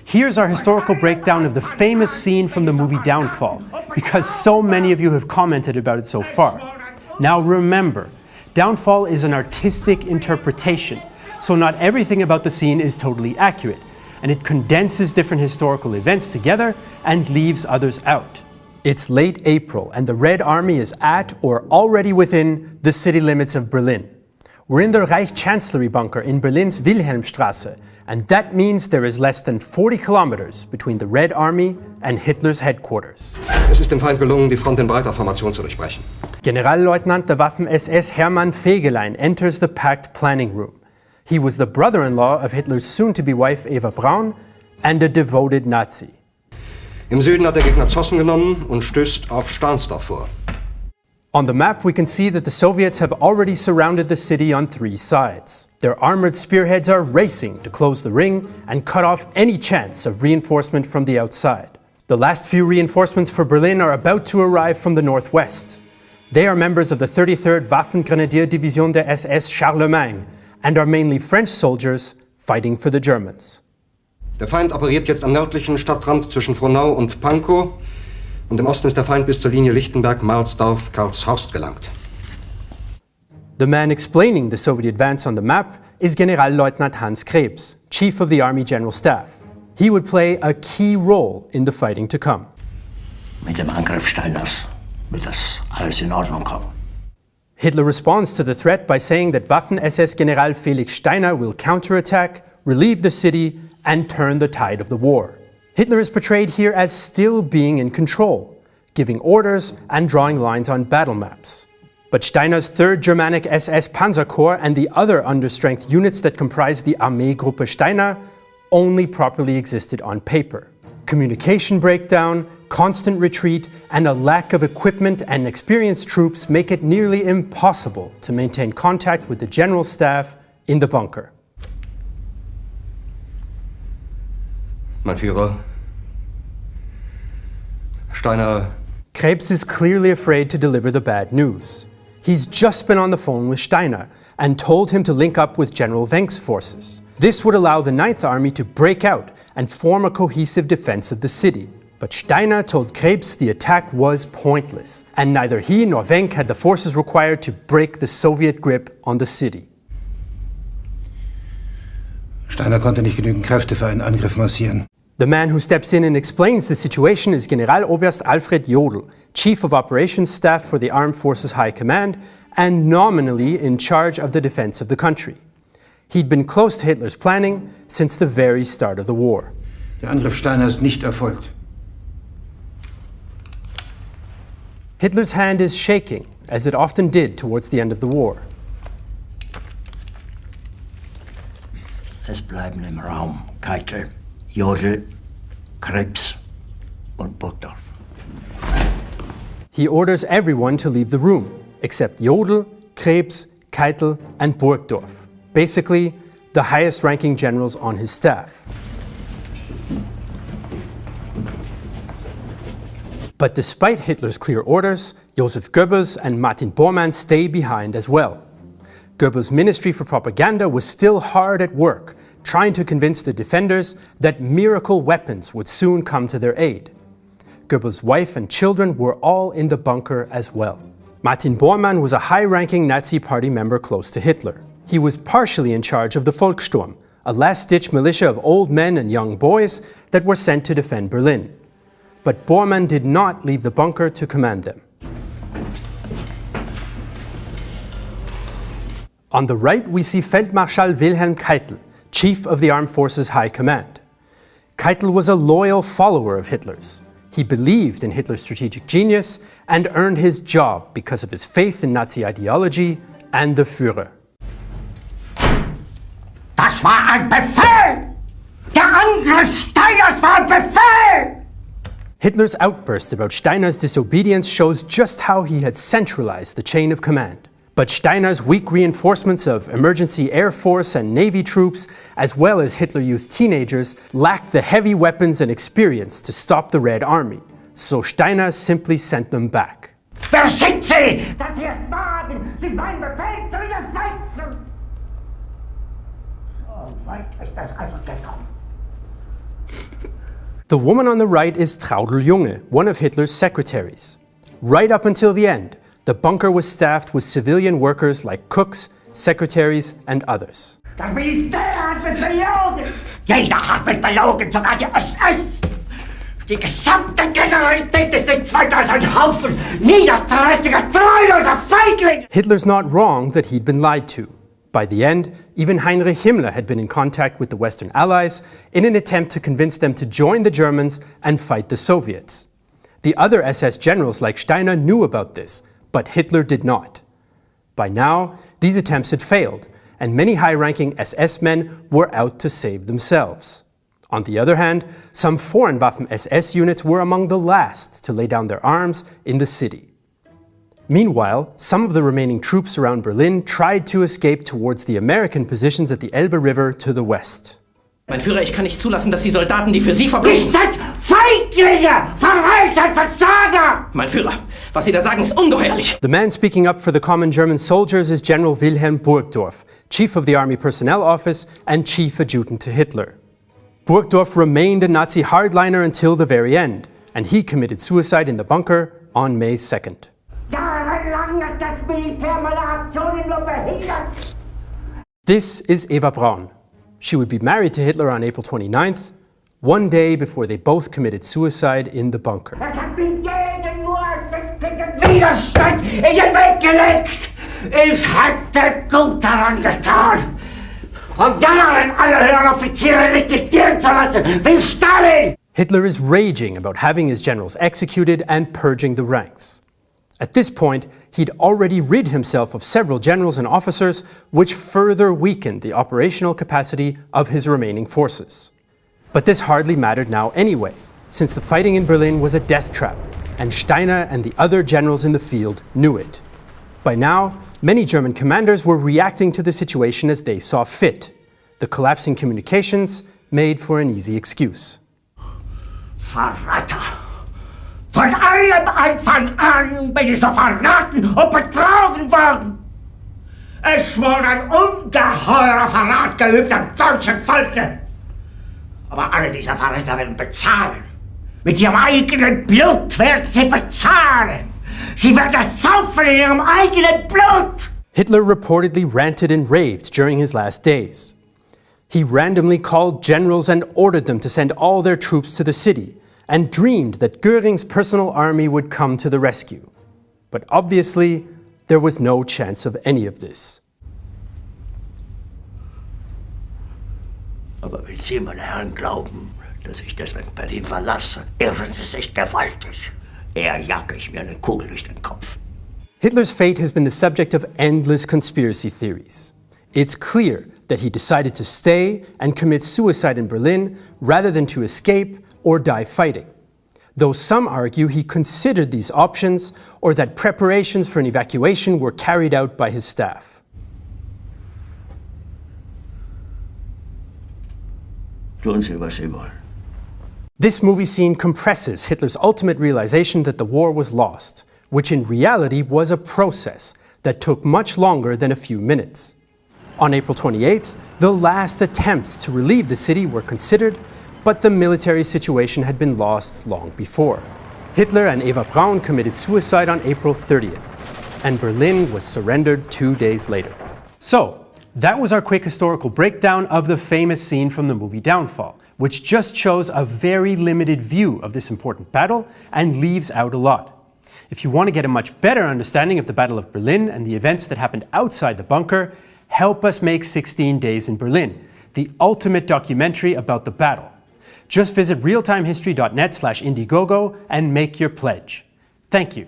Here's our historical breakdown of the famous scene from the movie Downfall, because so many of you have commented about it so far. Now remember, Downfall is an artistic interpretation, so not everything about the scene is totally accurate, and it condenses different historical events together and leaves others out. It's late April, and the Red Army is at or already within the city limits of Berlin. We're in the Reichskanzlei bunker in Berlin's Wilhelmstraße, and that means there is less than 40 kilometers between the Red Army and Hitler's headquarters. Es ist dem Feind gelungen, die Front in breiter Formation zu durchbrechen. Generalleutnant der Waffen-SS Hermann Fegelein enters the packed planning room. He was the brother-in-law of Hitler's soon-to-be wife Eva Braun and a devoted Nazi. Im Süden hat der Gegner Zossen genommen und stößt auf Stahnsdorf vor. On the map, we can see that the Soviets have already surrounded the city on 3 sides. Their armored spearheads are racing to close the ring and cut off any chance of reinforcement from the outside. The last few reinforcements for Berlin are about to arrive from the northwest. They are members of the 33rd Waffengrenadier Division der SS Charlemagne and are mainly French soldiers fighting for the Germans. Der Feind operiert jetzt am nördlichen Stadtrand zwischen Frohnau und Pankow. Und im Osten ist der Feind bis zur Linie Lichtenberg-Marsdorf-Karlshorst gelangt. The man explaining the Soviet advance on the map is Generalleutnant Hans Krebs, Chief of the Army General Staff. He would play a key role in the fighting to come. Mit dem Angriff Steiners wird das alles in Ordnung kommen. Hitler responds to the threat by saying that Waffen-SS-General Felix Steiner will counterattack, relieve the city, and turn the tide of the war. Hitler is portrayed here as still being in control, giving orders and drawing lines on battle maps. But Steiner's 3rd Germanic SS Panzer Corps and the other understrength units that comprise the Armeegruppe Steiner only properly existed on paper. Communication breakdown, constant retreat, and a lack of equipment and experienced troops make it nearly impossible to maintain contact with the general staff in the bunker. Mein Führer, Steiner. Krebs is clearly afraid to deliver the bad news. He's just been on the phone with Steiner and told him to link up with General Wenck's forces. This would allow the 9th Army to break out and form a cohesive defense of the city. But Steiner told Krebs the attack was pointless, and neither he nor Wenck had the forces required to break the Soviet grip on the city. Steiner konnte nicht genügend Kräfte für einen Angriff massieren. The man who steps in and explains the situation is Generaloberst Alfred Jodl, Chief of Operations Staff for the Armed Forces High Command and nominally in charge of the defense of the country. He'd been close to Hitler's planning since the very start of the war. Der Angriff Steiner ist nicht erfolgt. Hitler's hand is shaking, as it often did towards the end of the war. Es bleiben im Raum Keitel, Jodl, Krebs und Burgdorf. He orders everyone to leave the room, except Jodl, Krebs, Keitel, and Burgdorf. Basically, the highest-ranking generals on his staff. But despite Hitler's clear orders, Joseph Goebbels and Martin Bormann stay behind as well. Goebbels' Ministry for Propaganda was still hard at work, trying to convince the defenders that miracle weapons would soon come to their aid. Goebbels' wife and children were all in the bunker as well. Martin Bormann was a high-ranking Nazi Party member close to Hitler. He was partially in charge of the Volkssturm, a last-ditch militia of old men and young boys that were sent to defend Berlin. But Bormann did not leave the bunker to command them. On the right, we see Feldmarschall Wilhelm Keitel, Chief of the Armed Forces High Command. Keitel was a loyal follower of Hitler's. He believed in Hitler's strategic genius and earned his job because of his faith in Nazi ideology and the Führer. Das war ein Befehl! Der Angriff Steiners war ein Befehl! Hitler's outburst about Steiner's disobedience shows just how he had centralized the chain of command. But Steiner's weak reinforcements of emergency air force and navy troops, as well as Hitler Youth teenagers, lacked the heavy weapons and experience to stop the Red Army. So Steiner simply sent them back. Wer schickt Sie, dass Sie es wagen, sich meinen Befehl zu widersetzen? So weit ist das also gekommen. The woman on the right is Traudl Junge, one of Hitler's secretaries. Right up until the end, the bunker was staffed with civilian workers like cooks, secretaries, and others. Das Militär hat mich belogen! Jeder hat mich belogen, sogar die SS! Die gesamte Generalität ist nichts weiter als ein Haufen niederträchtiger, treuloser Feiglinge! Hitler's not wrong that he'd been lied to. By the end, even Heinrich Himmler had been in contact with the Western Allies in an attempt to convince them to join the Germans and fight the Soviets. The other SS generals like Steiner knew about this, but Hitler did not. By now, these attempts had failed, and many high-ranking SS men were out to save themselves. On the other hand, some foreign Waffen-SS units were among the last to lay down their arms in the city. Meanwhile, some of the remaining troops around Berlin tried to escape towards the American positions at the Elbe River to the west. Mein Führer, ich kann nicht zulassen, dass die Soldaten, die für Sie verbringen... Nicht Feiglinge! Verreiter, Versager! Mein Führer, was Sie da sagen, ist ungeheuerlich. The man speaking up for the common German soldiers is General Wilhelm Burgdorf, chief of the Army Personnel Office and chief adjutant to Hitler. Burgdorf remained a Nazi hardliner until the very end, and he committed suicide in the bunker on May 2nd. Jahrelang hat das Militär meine Aktionen nur behindert! This is Eva Braun. She would be married to Hitler on April 29th, one day before they both committed suicide in the bunker. Das hat mir jeden nur Widerstand in den Weg gelegt! Ich hätte gut daran getan, von Jahren alle höheren Offiziere liquidieren zu lassen, wie Stalin! Hitler is raging about having his generals executed and purging the ranks. At this point, he'd already rid himself of several generals and officers, which further weakened the operational capacity of his remaining forces. But this hardly mattered now anyway, since the fighting in Berlin was a death trap, and Steiner and the other generals in the field knew it. By now, many German commanders were reacting to the situation as they saw fit. The collapsing communications made for an easy excuse. Verräter! Von allem Anfang an bin ich so verraten und betrogen worden! Es wurde ein ungeheurer Verrat geübt am deutschen Volke! Aber alle diese Verräter werden bezahlen! Mit ihrem eigenen Blut werden sie bezahlen! Sie werden es saufen in ihrem eigenen Blut! Hitler reportedly ranted and raved during his last days. He randomly called generals and ordered them to send all their troops to the city, and dreamed that Göring's personal army would come to the rescue. But obviously, there was no chance of any of this. Aber wenn Sie, meine Herren, glauben, dass ich deswegen Berlin verlasse, irren Sie sich gewaltig. Eher jage ich mir eine Kugel durch den Kopf. Hitler's fate has been the subject of endless conspiracy theories. It's clear that he decided to stay and commit suicide in Berlin rather than to escape or die fighting. Though some argue he considered these options or that preparations for an evacuation were carried out by his staff. Tun Sie, was Sie wollen. This movie scene compresses Hitler's ultimate realization that the war was lost, which in reality was a process that took much longer than a few minutes. On April 28th, the last attempts to relieve the city were considered, but the military situation had been lost long before. Hitler and Eva Braun committed suicide on April 30th, and Berlin was surrendered 2 days later. So, that was our quick historical breakdown of the famous scene from the movie Downfall, which just shows a very limited view of this important battle and leaves out a lot. If you want to get a much better understanding of the Battle of Berlin and the events that happened outside the bunker, help us make 16 Days in Berlin, the ultimate documentary about the battle. Just visit realtimehistory.net/Indiegogo and make your pledge. Thank you.